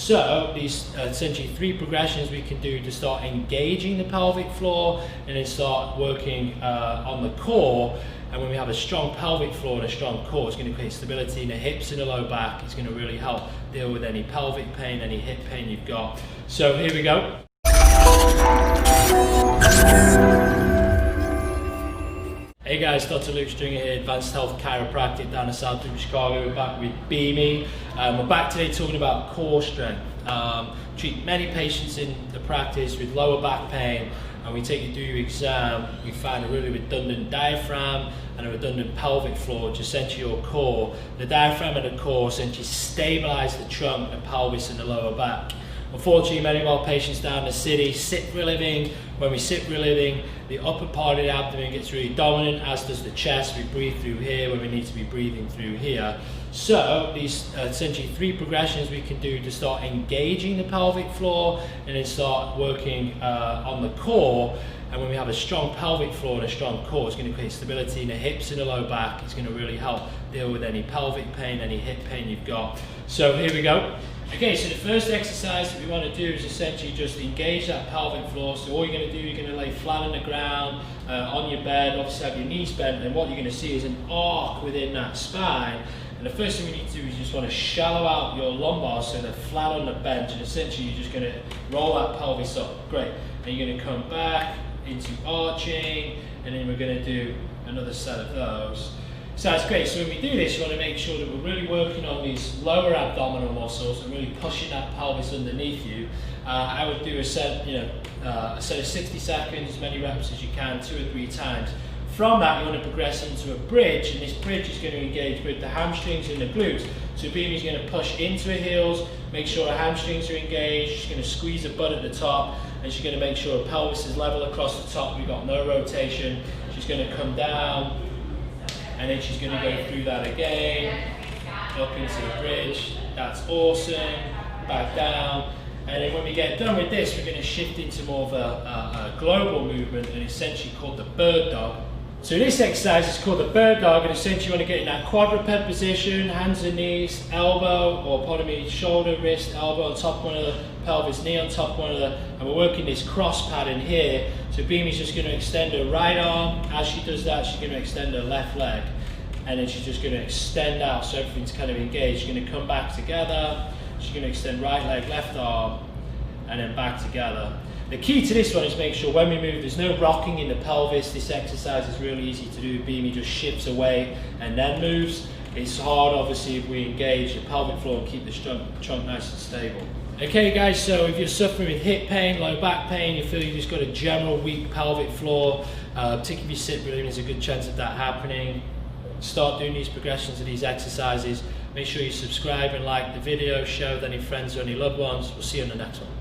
So these essentially 3 progressions we can do to start engaging the pelvic floor and then start working on the core. And when we have a strong pelvic floor and a strong core, it's going to create stability in the hips and the low back. It's going to really help deal with any pelvic pain, any hip pain you've got. So here we go. Hey guys, Dr. Luke Stringer here, Advanced Health Chiropractic down in South of Chicago. We're back with Beamy. We're back today talking about core strength. Treat many patients in the practice with lower back pain, and we take you through your exam. We find a really redundant diaphragm and a redundant pelvic floor, which is essentially your core. The diaphragm and the core essentially stabilize the trunk, the pelvis, and the lower back. Unfortunately, many of our patients down in the city sit for a living. When we sit for a living, the upper part of the abdomen gets really dominant, as does the chest. We breathe through here when we need to be breathing through here. So these essentially 3 progressions we can do to start engaging the pelvic floor and then start working on the core. And when we have a strong pelvic floor and a strong core, it's going to create stability in the hips and the low back. It's going to really help deal with any pelvic pain, any hip pain you've got. So here we go. Okay, so the first exercise that we want to do is essentially just engage that pelvic floor. So all you're going to do, you're going to lay flat on the ground, on your bed, obviously have your knees bent, and what you're going to see is an arc within that spine. And the first thing we need to do is just want to shallow out your lumbar so they're flat on the bench, and essentially you're just going to roll that pelvis up. Great. And you're going to come back into arching, and then we're going to do another set of those. So that's great. So when we do this, you want to make sure that we're really working on these lower abdominal muscles and really pushing that pelvis underneath you. I would do a set of 60 seconds, as many reps as you can, 2 or 3 times. From that, you want to progress into a bridge, and this bridge is going to engage with the hamstrings and the glutes. So Beamy's going to push into her heels, make sure her hamstrings are engaged. She's going to squeeze her butt at the top, and she's going to make sure her pelvis is level across the top. We've got no rotation. She's going to come down, and then she's going to go through that again, up into the bridge. That's awesome. Back down. And then when we get done with this, we're going to shift into more of a global movement, and essentially called the bird dog. So this exercise is called the bird dog, and essentially you want to get in that quadruped position, hands and knees, elbow, or pardon me, shoulder, wrist, elbow on top of one another, pelvis, knee on top of one another, and we're working this cross pattern here. So Beamy's just going to extend her right arm. As she does that, she's going to extend her left leg, and then she's just going to extend out so everything's kind of engaged. She's going to come back together. She's going to extend right leg, left arm, and then back together. The key to this one is make sure when we move, there's no rocking in the pelvis. This exercise is really easy to do. Beamy just shifts away and then moves. It's hard, obviously, if we engage the pelvic floor and keep the trunk nice and stable. Okay guys, so if you're suffering with hip pain, low back pain, you feel you just got a general weak pelvic floor, particularly if you sit really, there's a good chance of that happening. Start doing these progressions of these exercises. Make sure you subscribe and like the video, share with any friends or any loved ones. We'll see you on the next one.